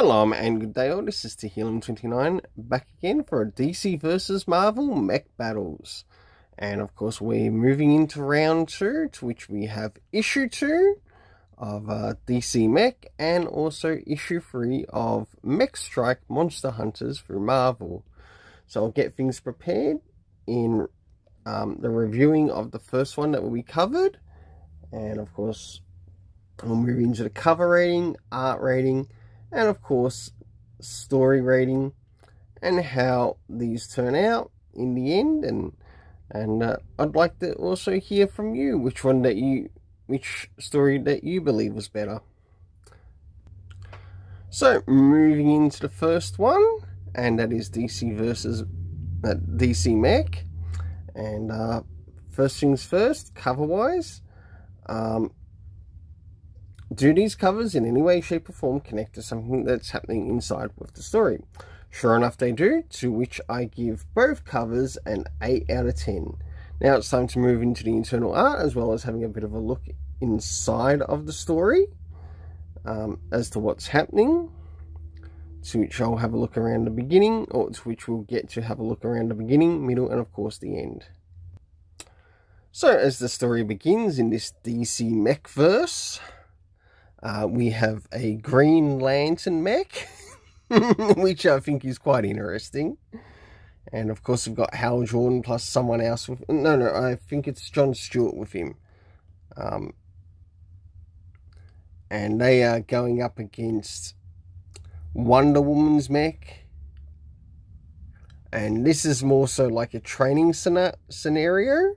Shalom and good day all, this is Tehillim29 back again for a DC versus Marvel Mech battles. And of course we're moving into round 2, to which we have issue 2 of DC Mech and also issue 3 of Mech Strike Monster Hunters through Marvel. So I'll get things prepared in the reviewing of the first one that will be covered. And of course we'll move into the cover rating, art rating, and of course story rating, and how these turn out in the end. And I'd like to also hear from you which story that you believe was better. So moving into the first one, and that is DC versus DC Mech. And first things first, cover wise, do these covers in any way, shape or form connect to something that's happening inside with the story? Sure enough they do, to which I give both covers an 8 out of 10. Now it's time to move into the internal art, as well as having a bit of a look inside of the story as to what's happening, to which I'll have a look around the beginning, or to which we'll get to have a look around the beginning, middle and of course the end. So as the story begins in this DC Mech verse, we have a Green Lantern mech, which I think is quite interesting. And of course we've got Hal Jordan plus someone else with, no, I think it's John Stewart with him. And they are going up against Wonder Woman's mech. And this is more so like a training scenario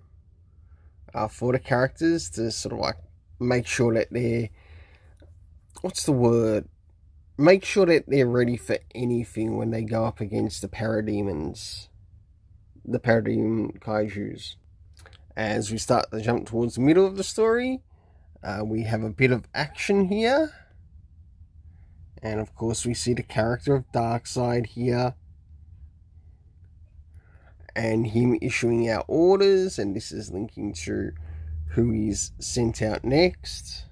for the characters, to sort of like make sure that they're, make sure that they're ready for anything when they go up against the parademons, the parademon kaijus. As we start to jump towards the middle of the story, we have a bit of action here. And of course we see the character of Darkseid here, and him issuing out orders, and this is linking to who is sent out next.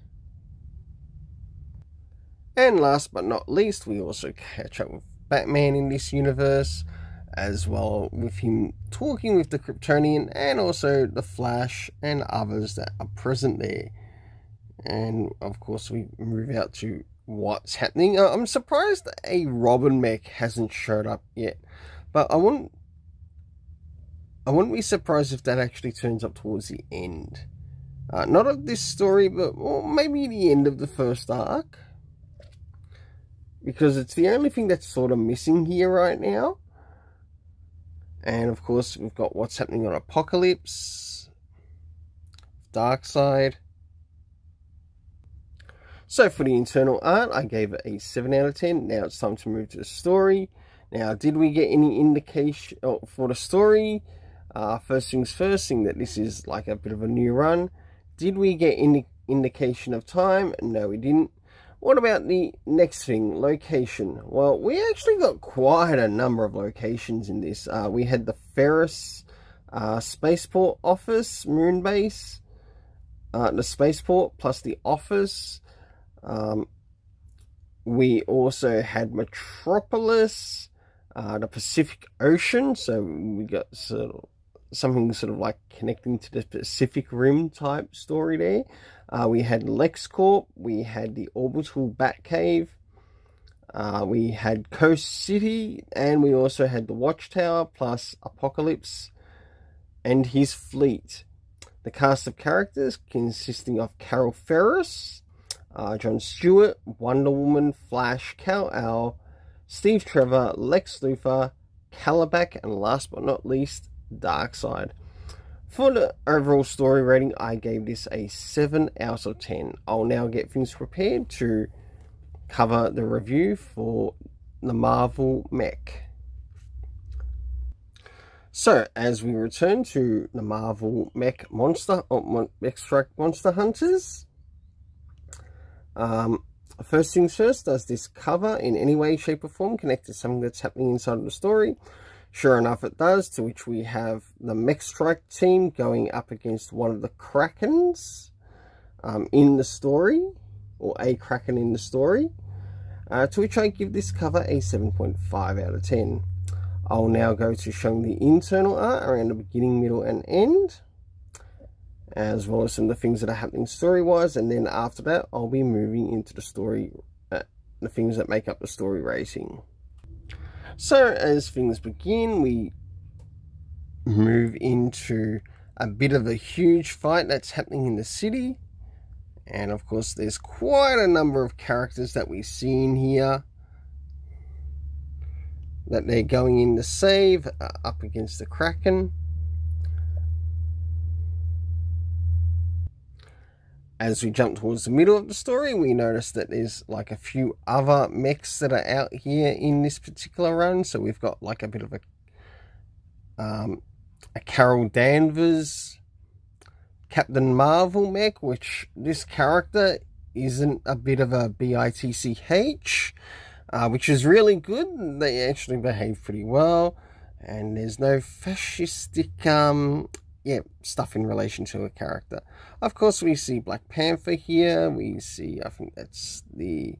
And last but not least, we also catch up with Batman in this universe, as well with him talking with the Kryptonian and also the Flash and others that are present there. And of course we move out to what's happening. I'm surprised that a Robin mech hasn't showed up yet, but I wouldn't be surprised if that actually turns up towards the end. Not of this story, but maybe the end of the first arc, because it's the only thing that's sort of missing here right now. And of course we've got what's happening on Apocalypse, Darkseid. So for the internal art, I gave it a 7 out of 10. Now it's time to move to the story. Now, did we get any indication for the story? First things first, seeing that this is like a bit of a new run. Did we get any indication of time? No, we didn't. What about the next thing, location? Well, we actually got quite a number of locations in this. We had the Ferris Spaceport office, Moonbase, the Spaceport plus the office. We also had Metropolis, the Pacific Ocean, so we got something sort of like connecting to the Pacific Rim type story there. We had LexCorp, we had the Orbital Batcave, we had Coast City, and we also had the Watchtower plus Apocalypse and his fleet. The cast of characters consisting of Carol Ferris, John Stewart, Wonder Woman, Flash, Kal-El, Steve Trevor, Lex Luthor, Calabac, and last but not least, Darkseid. For the overall story rating, I gave this a 7 out of 10. I'll now get things prepared to cover the review for the Marvel Mech. So, as we return to the Marvel Mech Mech Strike Monster Hunters, first things first, does this cover in any way, shape or form connect to something that's happening inside of the story? Sure enough it does, to which we have the Mech Strike team going up against one of the Krakens in the story, or a Kraken in the story. to which I give this cover a 7.5 out of 10. I'll now go to showing the internal art around the beginning, middle and end, as well as some of the things that are happening story-wise, and then after that I'll be moving into the story, the things that make up the story racing. So as things begin, we move into a bit of a huge fight that's happening in the city, and of course there's quite a number of characters that we see in here that they're going in to save, up against the Kraken. As we jump towards the middle of the story, we notice that there's like a few other mechs that are out here in this particular run. So we've got like a bit of a Carol Danvers Captain Marvel mech, which this character isn't a bit of a bitch, which is really good. They actually behave pretty well, and there's no fascistic stuff in relation to a character. Of course, we see Black Panther here. We see, I think that's the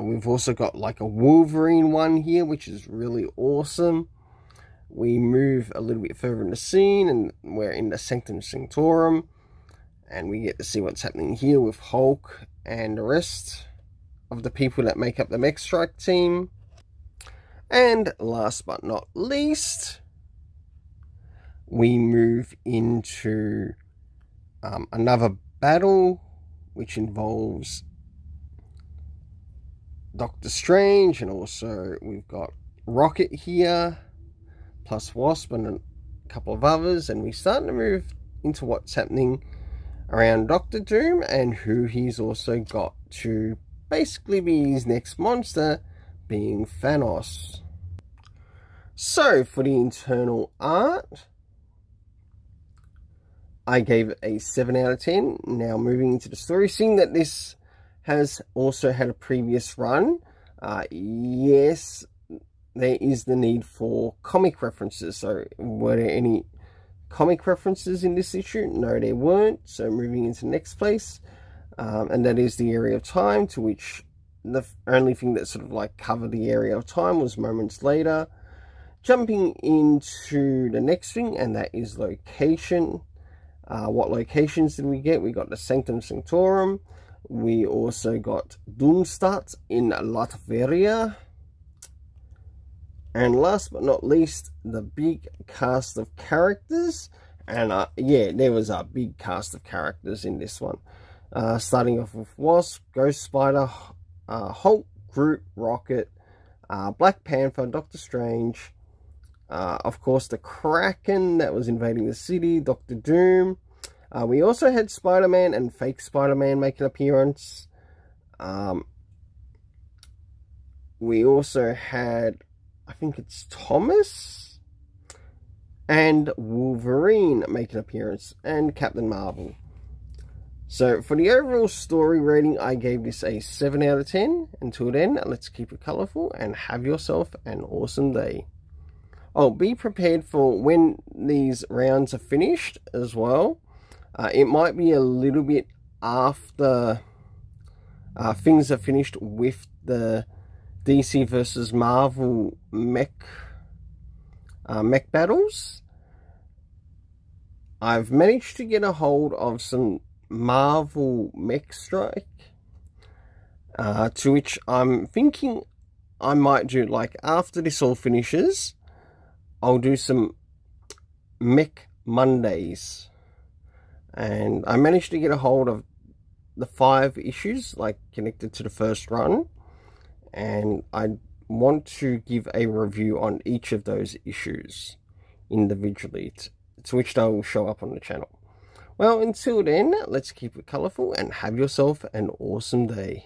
we've also got like a Wolverine one here, which is really awesome. We move a little bit further in the scene, and we're in the Sanctum Sanctorum, and we get to see what's happening here with Hulk and the rest of the people that make up the Mech Strike team. And last but not least, we move into another battle, which involves Doctor Strange, and also we've got Rocket here, plus Wasp and a couple of others, and we start to move into what's happening around Doctor Doom, and who he's also got to basically be his next monster, being Thanos. So for the internal art, I gave it a 7 out of 10. Now moving into the story, seeing that this has also had a previous run, yes, there is the need for comic references. So were there any comic references in this issue? No, there weren't. So moving into the next place, and that is the area of time, to which the only thing that sort of like covered the area of time was moments later. Jumping into the next thing, and that is location. What locations did we get? We got the Sanctum Sanctorum. We also got Doomstadt in Latveria. And last but not least, the big cast of characters. And yeah, there was a big cast of characters in this one. Starting off with Wasp, Ghost Spider, Hulk, Groot, Rocket, Black Panther, Doctor Strange, of course the Kraken that was invading the city, Doctor Doom. We also had Spider-Man and fake Spider-Man make an appearance. We also had, I think it's Thomas and Wolverine make an appearance, and Captain Marvel. So for the overall story rating, I gave this a 7 out of 10. Until then, let's keep it colourful and have yourself an awesome day. Oh, be prepared for when these rounds are finished as well. It might be a little bit after things are finished with the DC versus Marvel mech battles. I've managed to get a hold of some Marvel Mech Strike, to which I'm thinking I might do, like, after this all finishes, I'll do some Mech Mondays. And I managed to get a hold of the 5 issues, like, connected to the first run, and I want to give a review on each of those issues individually, to which they will show up on the channel. Well, until then, let's keep it colourful and have yourself an awesome day.